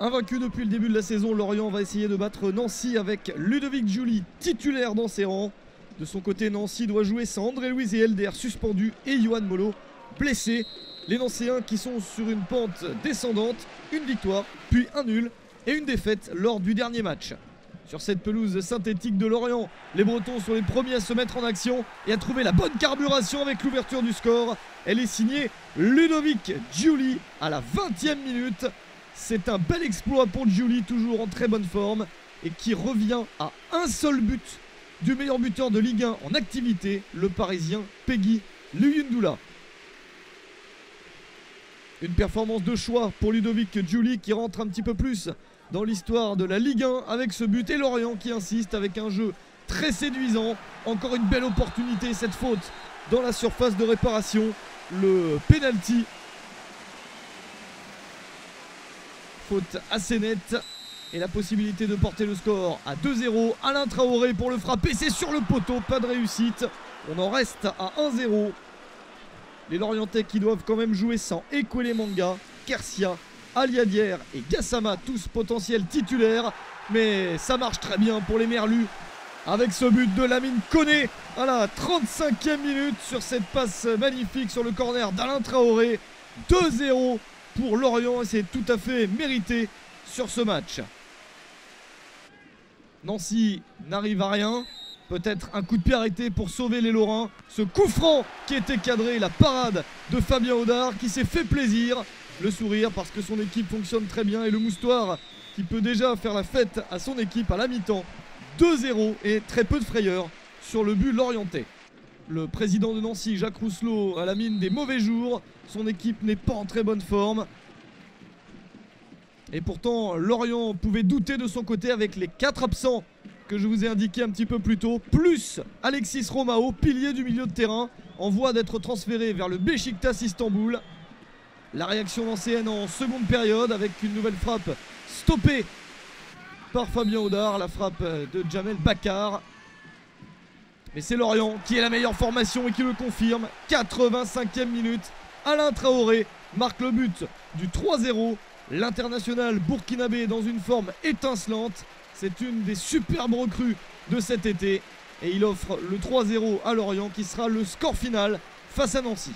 Invaincu depuis le début de la saison, Lorient va essayer de battre Nancy avec Ludovic Giuly titulaire dans ses rangs. De son côté, Nancy doit jouer sans André Louise et Elder suspendus et Yohan Molo blessé. Les Nancéens qui sont sur une pente descendante, une victoire, puis un nul et une défaite lors du dernier match. Sur cette pelouse synthétique de Lorient, les Bretons sont les premiers à se mettre en action et à trouver la bonne carburation avec l'ouverture du score. Elle est signée Ludovic Giuly à la 20e minute. C'est un bel exploit pour Giuly, toujours en très bonne forme, et qui revient à un seul but du meilleur buteur de Ligue 1 en activité, le Parisien Peggy Luyundula. Une performance de choix pour Ludovic Giuly qui rentre un petit peu plus dans l'histoire de la Ligue 1 avec ce but, et Lorient qui insiste avec un jeu très séduisant. Encore une belle opportunité, cette faute dans la surface de réparation, le penalty. Faute assez nette et la possibilité de porter le score à 2-0. Alain Traoré pour le frapper, c'est sur le poteau, pas de réussite. On en reste à 1-0. Les Lorientais qui doivent quand même jouer sans Ekwele Manga, Kersia, Aliadière et Gassama, tous potentiels titulaires. Mais ça marche très bien pour les Merlus avec ce but de Lamine Koné à la 35e minute sur cette passe magnifique sur le corner d'Alain Traoré. 2-0 pour Lorient et c'est tout à fait mérité sur ce match. Nancy n'arrive à rien. Peut-être un coup de pied arrêté pour sauver les Lorrains. Ce coup franc qui était cadré, la parade de Fabien Audard qui s'est fait plaisir. Le sourire parce que son équipe fonctionne très bien et le moustoir qui peut déjà faire la fête à son équipe à la mi-temps. 2-0 et très peu de frayeur sur le but lorientais. Le président de Nancy, Jacques Rousselot, a la mine des mauvais jours. Son équipe n'est pas en très bonne forme. Et pourtant, Lorient pouvait douter de son côté avec les 4 absents que je vous ai indiqués un petit peu plus tôt. Plus Alexis Romao, pilier du milieu de terrain, en voie d'être transféré vers le Beşiktaş Istanbul. La réaction nancéenne en seconde période avec une nouvelle frappe stoppée par Fabien Audard. La frappe de Jamel Bakar. Mais c'est Lorient qui est la meilleure formation et qui le confirme. 85e minute, Alain Traoré marque le but du 3-0. L'international burkinabé est dans une forme étincelante. C'est une des superbes recrues de cet été. Et il offre le 3-0 à Lorient qui sera le score final face à Nancy.